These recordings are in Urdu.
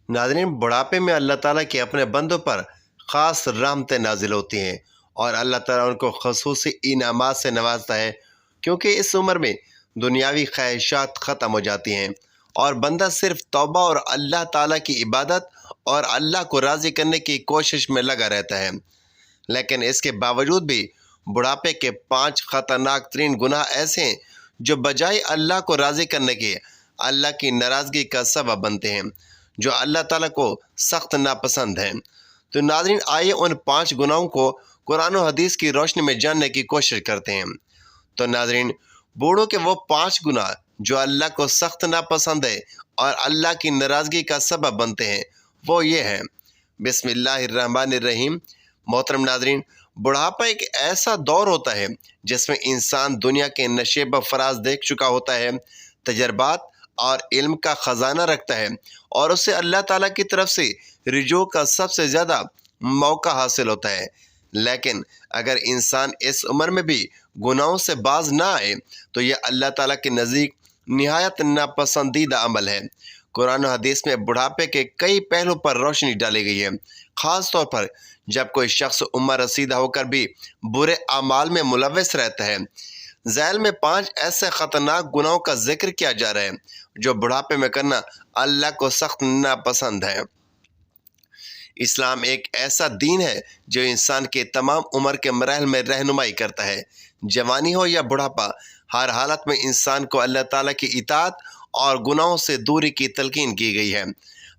ناظرین، بڑھاپے میں اللہ تعالیٰ کے اپنے بندوں پر خاص رحمتیں نازل ہوتی ہیں اور اللہ تعالیٰ ان کو خصوصی انعامات سے نوازتا ہے، کیونکہ اس عمر میں دنیاوی خواہشات ختم ہو جاتی ہیں اور بندہ صرف توبہ اور اللہ تعالیٰ کی عبادت اور اللہ کو راضی کرنے کی کوشش میں لگا رہتا ہے۔ لیکن اس کے باوجود بھی بڑھاپے کے 5 خطرناک ترین گناہ ایسے ہیں جو بجائے اللہ کو راضی کرنے کے اللہ کی ناراضگی کا سبب بنتے ہیں، جو اللہ تعالیٰ کو سخت ناپسند ہیں۔ تو ناظرین، آئیے ان 5 گناہوں کو قرآن و حدیث کی روشنی میں جاننے کی کوشش کرتے ہیں۔ تو ناظرین، بوڑھوں کے وہ 5 گناہ جو اللہ کو سخت ناپسند ہے اور اللہ کی ناراضگی کا سبب بنتے ہیں، وہ یہ ہیں۔ بسم اللہ الرحمن الرحیم۔ محترم ناظرین، بڑھاپا ایک ایسا دور ہوتا ہے جس میں انسان دنیا کے نشیب و فراز دیکھ چکا ہوتا ہے، تجربات اور علم کا خزانہ رکھتا ہے اور اسے اللہ تعالیٰ کی طرف سے رجوع کا سب سے زیادہ موقع حاصل ہوتا ہے۔ لیکن اگر انسان اس عمر میں بھی گناہوں سے باز نہ آئے تو یہ اللہ تعالیٰ کے نزدیک نہایت ناپسندیدہ عمل ہے۔ قرآن و حدیث میں بڑھاپے کے کئی پہلو پر روشنی ڈالی گئی ہے، خاص طور پر جب کوئی شخص عمر رسیدہ ہو کر بھی برے اعمال میں ملوث رہتا ہے۔ ذیل میں 5 ایسے خطرناک گناہوں کا ذکر کیا جا رہا ہے جو بڑھاپے میں کرنا اللہ کو سخت ناپسند ہے۔ اسلام ایک ایسا دین ہے جو انسان کے تمام عمر کے مراحل میں رہنمائی کرتا ہے۔ جوانی ہو یا بڑھاپا، ہر حالت میں انسان کو اللہ تعالیٰ کی اطاعت اور گناہوں سے دوری کی تلقین کی گئی ہے،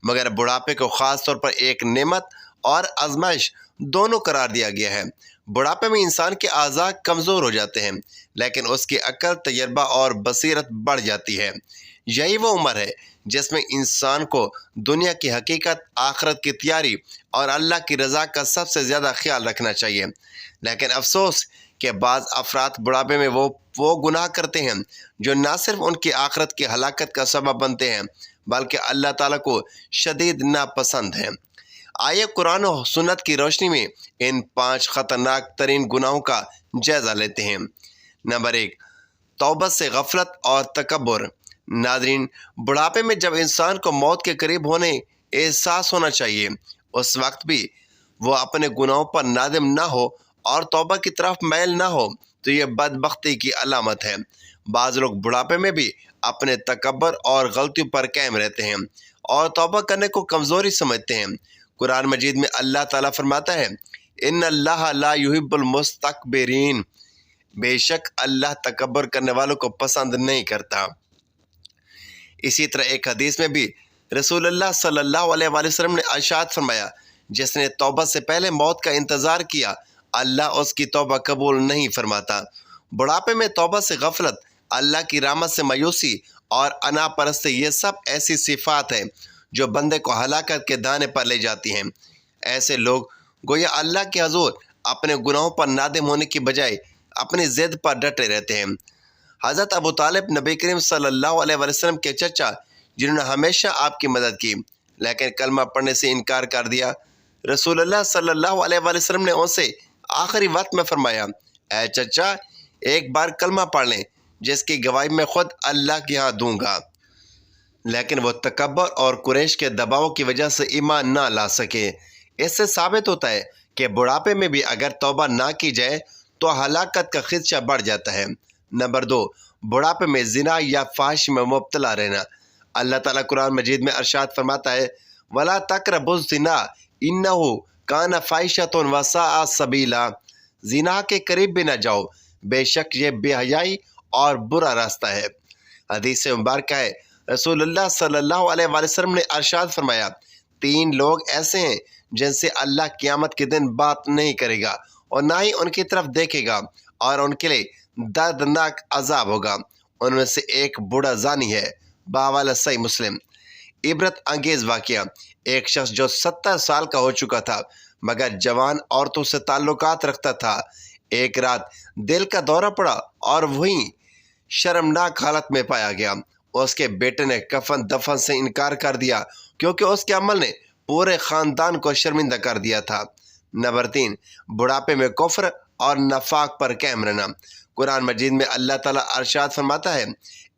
مگر بڑھاپے کو خاص طور پر ایک نعمت اور آزمائش دونوں قرار دیا گیا ہے۔ بڑھاپے میں انسان کے اعضاء کمزور ہو جاتے ہیں، لیکن اس کی عقل، تجربہ اور بصیرت بڑھ جاتی ہے۔ یہی وہ عمر ہے جس میں انسان کو دنیا کی حقیقت، آخرت کی تیاری اور اللہ کی رضا کا سب سے زیادہ خیال رکھنا چاہیے۔ لیکن افسوس کہ بعض افراد بڑھاپے میں وہ گناہ کرتے ہیں جو نہ صرف ان کی آخرت کی ہلاکت کا سبب بنتے ہیں بلکہ اللہ تعالیٰ کو شدید ناپسند ہیں۔ آئیے قرآن و سنت کی روشنی میں ان 5 خطرناک ترین گناہوں کا جائزہ لیتے ہیں۔ نمبر 1، توبہ سے غفلت اور تکبر۔ ناظرین، بڑھاپے میں جب انسان کو موت کے قریب ہونے احساس ہونا چاہیے، اس وقت بھی وہ اپنے گناہوں پر نادم نہ ہو اور توبہ کی طرف میل نہ ہو تو یہ بدبختی کی علامت ہے۔ بعض لوگ بڑھاپے میں بھی اپنے تکبر اور غلطیوں پر قائم رہتے ہیں اور توبہ کرنے کو کمزوری سمجھتے ہیں۔ قرآن مجید میں اللہ تعالیٰ فرماتا ہے، ان اللہ لا يحب المستكبرین، بے شک اللہ تکبر کرنے والوں کو پسند نہیں کرتا۔ اسی طرح ایک حدیث میں بھی رسول اللہ صلی اللہ علیہ وآلہ وسلم نے ارشاد فرمایا، جس نے توبہ سے پہلے موت کا انتظار کیا اللہ اس کی توبہ قبول نہیں فرماتا۔ بڑھاپے میں توبہ سے غفلت، اللہ کی رحمت سے مایوسی اور انا پرستی، یہ سب ایسی صفات ہیں جو بندے کو ہلاکت کے دانے پر لے جاتی ہیں۔ ایسے لوگ گویا اللہ کے حضور اپنے گناہوں پر نادم ہونے کی بجائے اپنی ضد پر ڈٹے رہتے ہیں۔ حضرت ابو طالب نبی کریم صلی اللہ علیہ وسلم کے چچا، جنہوں نے ہمیشہ آپ کی مدد کی لیکن کلمہ پڑھنے سے انکار کر دیا، رسول اللہ صلی اللہ علیہ وسلم نے ان سے آخری وقت میں فرمایا، اے چچا، ایک بار کلمہ پڑھ لیں جس کی گواہی میں خود اللہ کے ہاں دوں گا۔ لیکن وہ تکبر اور قریش کے دباؤ کی وجہ سے ایمان نہ لا سکے۔ اس سے ثابت ہوتا ہے کہ بڑھاپے میں بھی اگر توبہ نہ کی جائے تو ہلاکت کا خدشہ بڑھ جاتا ہے۔ نمبر 2، بڑھاپے میں زنا یا فحش میں مبتلا رہنا۔ اللہ تعالیٰ قرآن مجید میں ارشاد فرماتا ہے، وَلَا تَقْرَبُوا الزِّنَا إِنَّهُ كَانَ فَاحِشَةً وَسَاءَ سَبِيلًا، زنا کے قریب بھی نہ جاؤ، بے شک یہ بے حیائی اور برا راستہ ہے۔ حدیث مبارکہ ہے، رسول اللہ صلی اللہ علیہ وآلہ وسلم نے ارشاد فرمایا، 3 لوگ ایسے ہیں جن سے اللہ قیامت کے دن بات نہیں کرے گا اور نہ ہی ان کی طرف دیکھے گا اور ان کے لیے دردناک عذاب ہوگا۔ ان میں سے ایک بوڑھا زانی ہے، بحوالہ صحیح مسلم۔ عبرت انگیز واقعہ، ایک شخص جو 70 سال کا ہو چکا تھا مگر جوان عورتوں سے تعلقات رکھتا تھا، ایک رات دل کا دورہ پڑا اور وہیں شرمناک حالت میں پایا گیا۔ اس کے بیٹے نے کفن دفن سے انکار کر دیا کیونکہ اس کے عمل نے پورے خاندان کو شرمندہ کر دیا تھا۔ نمبر 3، بڑھاپے میں کفر اور نفاق پر قائم رہنا۔ قرآن مجید میں اللہ تعالیٰ ارشاد فرماتا ہے،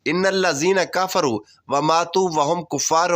ان الذین کفروا وماتوا وهم کفار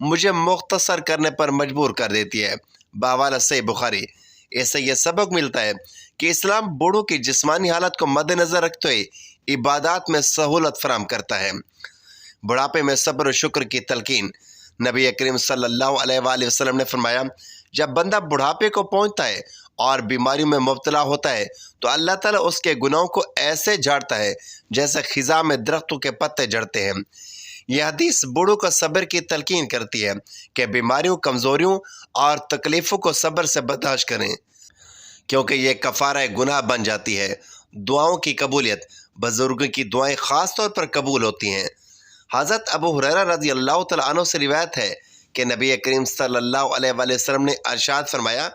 مجھے مختصر کرنے پر مجبور کر دیتی ہے۔ بحوالہ صحیح بخاری۔ اس سے یہ سبق ملتا ہے کہ اسلام بوڑھوں کی جسمانی حالت کو مد نظر رکھتے ہوئے عبادات میں سہولت فراہم کرتا ہے۔ بڑھاپے میں صبر و شکر کی تلقین۔ نبی کریم صلی اللہ علیہ وآلہ وسلم نے فرمایا، جب بندہ بڑھاپے کو پہنچتا ہے اور بیماریوں میں مبتلا ہوتا ہے تو اللہ تعالیٰ اس کے گناہوں کو ایسے جھاڑتا ہے جیسے خزاں میں درختوں کے پتے جھڑتے ہیں۔ یہ حدیث بوڑھوں کو صبر کی تلقین کرتی ہے کہ بیماریوں، کمزوریوں اور تکلیفوں کو صبر سے برداشت کریں، کیونکہ یہ کفارہ گناہ بن جاتی ہے۔ دعاؤں کی قبولیت۔ بزرگوں کی دعائیں خاص طور پر قبول ہوتی ہیں۔ حضرت ابو ہریرہ رضی اللہ تعالیٰ عنہ سے روایت ہے کہ نبی کریم صلی اللہ علیہ وآلہ وسلم نے ارشاد فرمایا،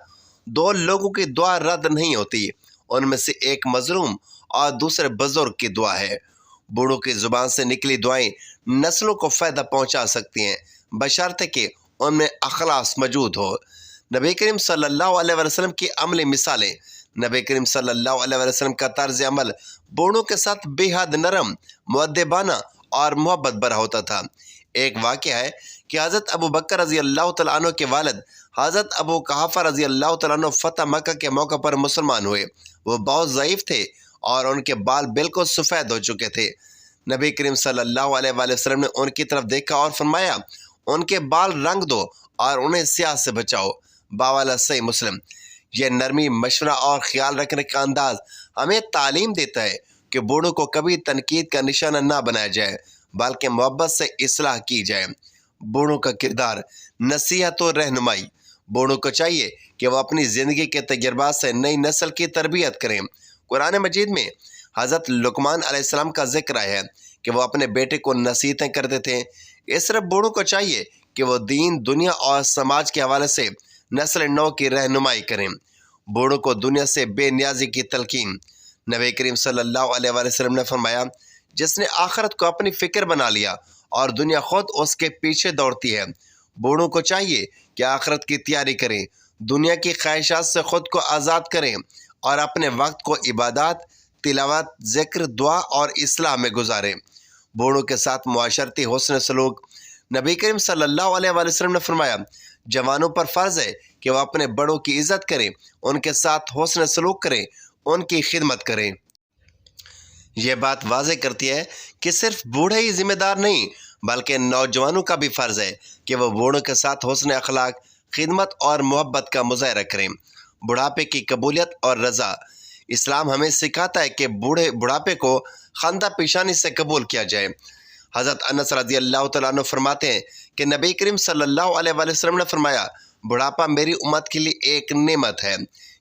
دو لوگوں کی دعا رد نہیں ہوتی، ان میں سے ایک مظلوم اور دوسرے بزرگ کی دعا ہے۔ بوڑھوں کی زبان سے نکلی دعائیں نسلوں کو فائدہ پہنچا سکتی ہیں، بشرطے کہ ان میں اخلاص موجود ہو۔ نبی کریم صلی اللہ علیہ وسلم کی عملی مثالیں۔ نبی کریم صلی اللہ علیہ وسلم کا طرز عمل بوڑھوں کے ساتھ بے حد نرم، مؤدبانہ اور محبت بھرا ہوتا تھا۔ ایک واقعہ ہے کہ حضرت ابو بکر رضی اللہ تعالیٰ عنہ کے والد حضرت ابو قحافہ رضی اللہ تعالیٰ عنہ فتح مکہ کے موقع پر مسلمان ہوئے۔ وہ بہت ضعیف تھے اور ان کے بال بالکل سفید ہو چکے تھے۔ نبی کریم صلی اللہ علیہ وآلہ وسلم نے ان کی طرف دیکھا اور فرمایا، ان کے بال رنگ دو اور انہیں سیاہ سے بچاؤ۔ بحوالہ صحیح مسلم۔ یہ نرمی، مشورہ اور خیال رکھنے کا انداز ہمیں تعلیم دیتا ہے کہ بوڑھوں کو کبھی تنقید کا نشانہ نہ بنایا جائے بلکہ محبت سے اصلاح کی جائے۔ بوڑھوں کا کردار۔ نصیحت و رہنمائی۔ بوڑھوں کو چاہیے کہ وہ اپنی زندگی کے تجربات سے نئی نسل کی تربیت کریں۔ قرآن مجید میں حضرت لقمان علیہ السلام کا ذکر ہے کہ وہ اپنے بیٹے کو نصیحتیں کرتے تھے۔ اس طرح بوڑھوں کو چاہیے کہ وہ دین، دنیا اور سماج کے حوالے سے نسل نو کی رہنمائی کریں۔ بوڑھوں کو دنیا سے بے نیازی کی تلقین۔ نبی کریم صلی اللہ علیہ وآلہ وسلم نے فرمایا، جس نے آخرت کو اپنی فکر بنا لیا اور دنیا خود اس کے پیچھے دوڑتی ہے۔ بوڑھوں کو چاہیے کہ آخرت کی تیاری کریں، دنیا کی خواہشات سے خود کو آزاد کریں اور اپنے وقت کو عبادات، تلاوت، ذکر، دعا اور اصلاح میں گزاریں۔ بوڑھوں کے ساتھ معاشرتی حسن سلوک۔ نبی کریم صلی اللہ علیہ وآلہ وسلم نے فرمایا، جوانوں پر فرض ہے کہ وہ اپنے بڑوں کی عزت کریں، ان کے ساتھ حسن سلوک کریں، ان کی خدمت کریں۔ یہ بات واضح کرتی ہے کہ صرف بوڑھے ہی ذمہ دار نہیں بلکہ نوجوانوں کا بھی فرض ہے کہ وہ بوڑھوں کے ساتھ حسن اخلاق، خدمت اور محبت کا مظاہرہ کریں۔ بڑھاپے کی قبولیت اور رضا۔ اسلام ہمیں سکھاتا ہے کہ بڑھاپے کو خندہ پیشانی سے قبول کیا جائے۔ حضرت انس رضی اللہ تعالیٰ عنہ فرماتے ہیں کہ نبی کریم صلی اللہ علیہ وآلہ وسلم نے فرمایا، بڑھاپا میری امت کے لیے ایک نعمت ہے۔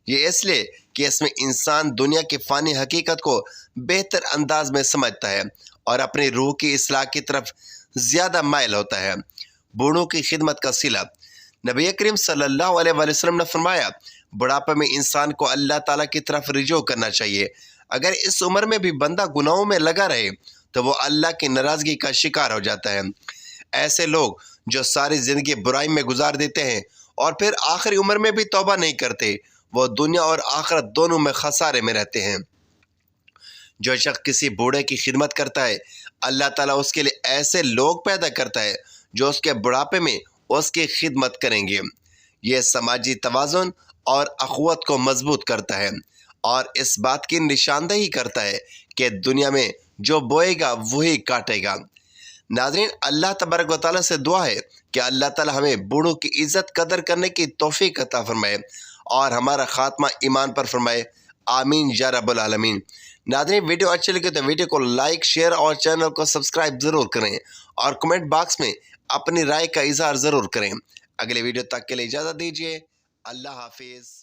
یہ اس لیے کہ اس میں انسان دنیا کی فانی حقیقت کو بہتر انداز میں سمجھتا ہے اور اپنی روح کی اصلاح کی طرف زیادہ مائل ہوتا ہے۔ بوڑھوں کی خدمت کا صلہ۔ نبی کریم صلی اللہ علیہ وآلہ وسلم نے فرمایا، بڑھاپے میں انسان کو اللہ تعالیٰ کی طرف رجوع کرنا چاہیے۔ اگر اس عمر میں بھی بندہ گناہوں میں لگا رہے تو وہ اللہ کی ناراضگی کا شکار ہو جاتا ہے۔ ایسے لوگ جو ساری زندگی برائی میں گزار دیتے ہیں اور پھر آخری عمر میں بھی توبہ نہیں کرتے، وہ دنیا اور آخرت دونوں میں خسارے میں رہتے ہیں۔ جو شخص کسی بوڑھے کی خدمت کرتا ہے، اللہ تعالیٰ اس کے لیے ایسے لوگ پیدا کرتا ہے جو اس کے بڑھاپے میں اس کی خدمت کریں گے۔ یہ سماجی توازن اور اخوت کو مضبوط کرتا ہے اور اس بات کی نشاندہی کرتا ہے کہ دنیا میں جو بوئے گا وہی کاٹے گا۔ ناظرین، اللہ تبارک و تعالیٰ سے دعا ہے کہ اللہ تعالیٰ ہمیں بوڑھوں کی عزت قدر کرنے کی توفیق عطا فرمائے اور ہمارا خاتمہ ایمان پر فرمائے۔ آمین یا رب العالمین۔ ناظرین، ویڈیو اچھی لگے تو ویڈیو کو لائک، شیئر اور چینل کو سبسکرائب ضرور کریں اور کمنٹ باکس میں اپنی رائے کا اظہار ضرور کریں۔ اگلے ویڈیو تک کے لیے اجازت دیجیے۔ اللہ حافظ۔